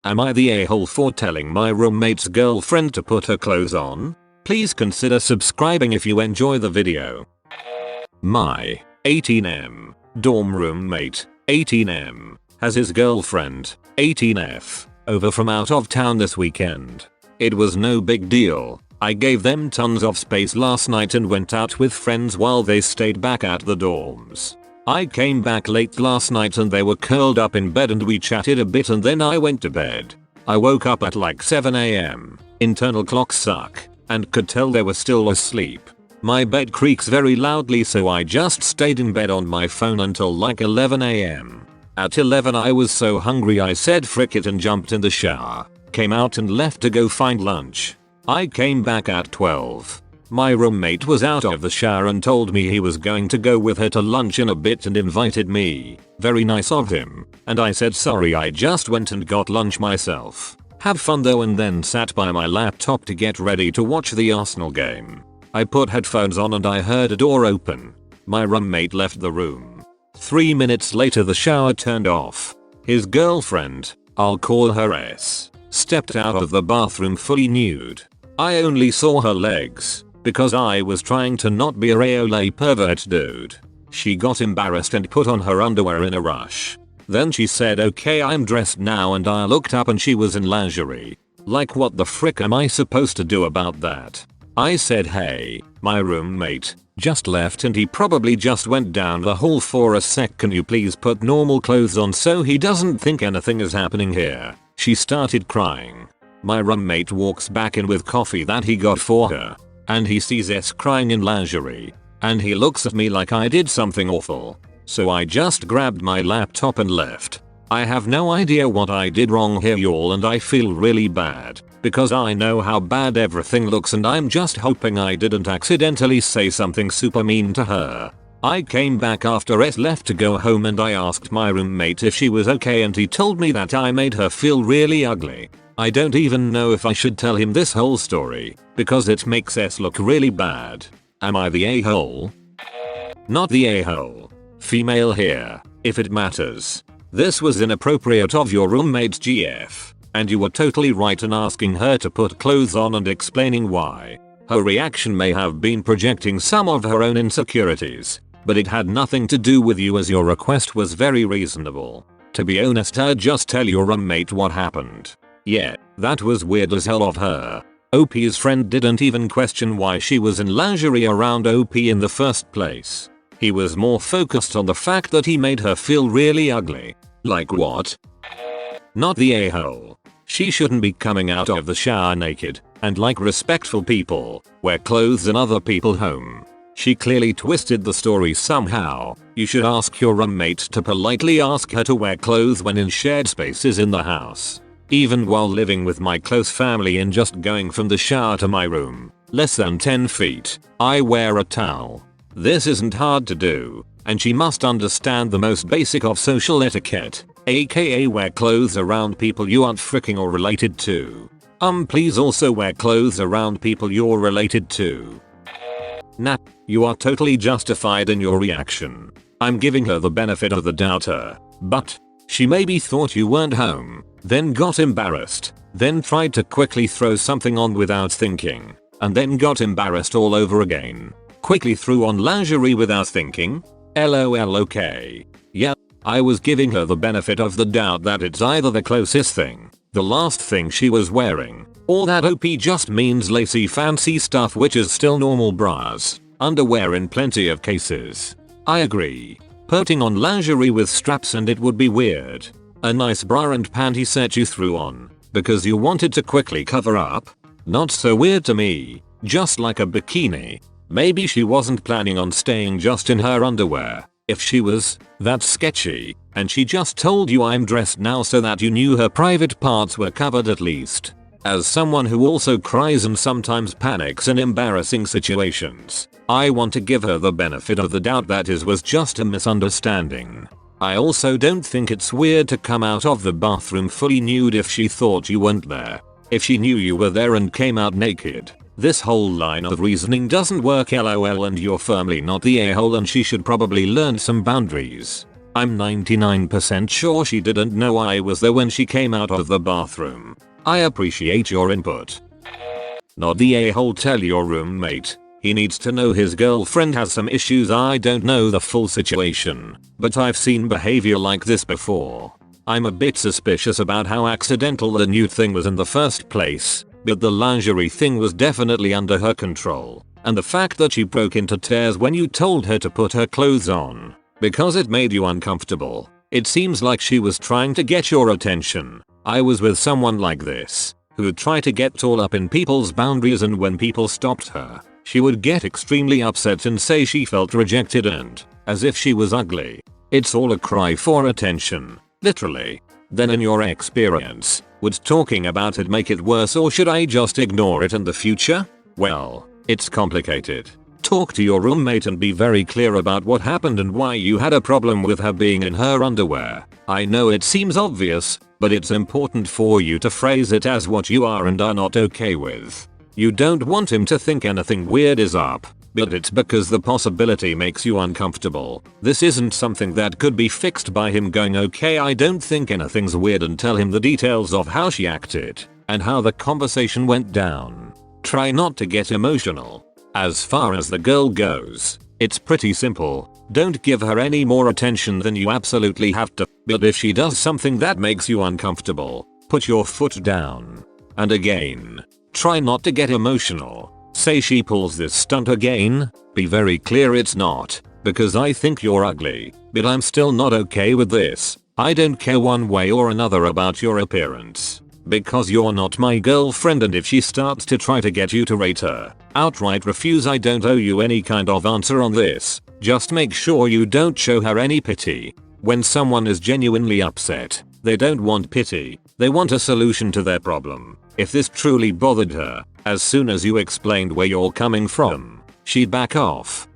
Am I the a-hole for telling my roommate's girlfriend to put her clothes on? Please consider subscribing if you enjoy the video. My 18M dorm roommate 18M has his girlfriend 18F over from out of town this weekend. It was no big deal. I gave them tons of space last night and went out with friends while they stayed back at the dorms. I came back late last night and they were curled up in bed and we chatted a bit and then I went to bed. I woke up at like 7 AM. Internal clocks suck and could tell they were still asleep. My bed creaks very loudly so I just stayed in bed on my phone until like 11 AM. At 11 I was so hungry I said frick it and jumped in the shower. Came out and left to go find lunch. I came back at 12. My roommate was out of the shower and told me he was going to go with her to lunch in a bit and invited me. Very nice of him. And I said sorry, I just went and got lunch myself. Have fun though, and then sat by my laptop to get ready to watch the Arsenal game. I put headphones on and I heard a door open. My roommate left the room. 3 minutes later the shower turned off. His girlfriend, I'll call her S, stepped out of the bathroom fully nude. I only saw her legs because I was trying to not be a reole pervert dude. She got embarrassed and put on her underwear in a rush. Then she said okay, I'm dressed now, and I looked up and she was in lingerie. Like what the frick am I supposed to do about that? I said hey, my roommate just left and he probably just went down the hall for a sec, can you please put normal clothes on so he doesn't think anything is happening here? She started crying. My roommate walks back in with coffee that he got for her. And he sees S crying in lingerie. And he looks at me like I did something awful. So I just grabbed my laptop and left. I have no idea what I did wrong here y'all, and I feel really bad. Because I know how bad everything looks and I'm just hoping I didn't accidentally say something super mean to her. I came back after S left to go home and I asked my roommate if she was okay and he told me that I made her feel really ugly. I don't even know if I should tell him this whole story because it makes S look really bad. Am I the a-hole? Not the a-hole. Female here, if it matters. This was inappropriate of your roommate's GF, and you were totally right in asking her to put clothes on and explaining why. Her reaction may have been projecting some of her own insecurities, but it had nothing to do with you as your request was very reasonable. To be honest, I'd just tell your roommate what happened. Yeah, that was weird as hell of her. OP's friend didn't even question why she was in lingerie around OP in the first place. He was more focused on the fact that he made her feel really ugly. Like what? Not the a-hole. She shouldn't be coming out of the shower naked, and like respectful people, wear clothes in other people's home. She clearly twisted the story somehow. You should ask your roommate to politely ask her to wear clothes when in shared spaces in the house. Even while living with my close family and just going from the shower to my room, less than 10 feet, I wear a towel. This isn't hard to do, and she must understand the most basic of social etiquette, aka wear clothes around people you aren't freaking or related to. Please also wear clothes around people you're related to. Nah, you are totally justified in your reaction. I'm giving her the benefit of the doubt her, but she maybe thought you weren't home, then got embarrassed, then tried to quickly throw something on without thinking, and then got embarrassed all over again. Quickly threw on lingerie without thinking? LOL. Okay. Yeah, I was giving her the benefit of the doubt that it's either the closest thing, the last thing she was wearing, or that OP just means lacy fancy stuff, which is still normal bras, underwear in plenty of cases. I agree. Putting on lingerie with straps and it would be weird. A nice bra and panty set you threw on because you wanted to quickly cover up? Not so weird to me. Just like a bikini. Maybe she wasn't planning on staying just in her underwear. If she was, that's sketchy, and she just told you I'm dressed now so that you knew her private parts were covered at least. As someone who also cries and sometimes panics in embarrassing situations, I want to give her the benefit of the doubt that it was just a misunderstanding. I also don't think it's weird to come out of the bathroom fully nude if she thought you weren't there. If she knew you were there and came out naked, this whole line of reasoning doesn't work. LOL, and you're firmly not the a-hole and she should probably learn some boundaries. I'm 99% sure she didn't know I was there when she came out of the bathroom. I appreciate your input. Not the a-hole. Tell your roommate. He needs to know his girlfriend has some issues. I don't know the full situation, but I've seen behavior like this before. I'm a bit suspicious about how accidental the nude thing was in the first place, but the lingerie thing was definitely under her control. And the fact that she broke into tears when you told her to put her clothes on because it made you uncomfortable. It seems like she was trying to get your attention. I was with someone like this, who would try to get all up in people's boundaries, and when people stopped her, she would get extremely upset and say she felt rejected and as if she was ugly. It's all a cry for attention, literally. Then in your experience, would talking about it make it worse, or should I just ignore it in the future? Well, it's complicated. Talk to your roommate and be very clear about what happened and why you had a problem with her being in her underwear. I know it seems obvious, but it's important for you to phrase it as what you are and are not okay with. You don't want him to think anything weird is up, but it's because the possibility makes you uncomfortable. This isn't something that could be fixed by him going, okay, I don't think anything's weird, and tell him the details of how she acted and how the conversation went down. Try not to get emotional. As far as the girl goes, it's pretty simple. Don't give her any more attention than you absolutely have to, but if she does something that makes you uncomfortable, put your foot down. And again, try not to get emotional. Say she pulls this stunt again, be very clear it's not because I think you're ugly, but I'm still not okay with this. I don't care one way or another about your appearance, because you're not my girlfriend, and if she starts to try to get you to rate her, outright refuse. I don't owe you any kind of answer on this. Just make sure you don't show her any pity. When someone is genuinely upset, they don't want pity, they want a solution to their problem. If this truly bothered her, as soon as you explained where you're coming from, she'd back off.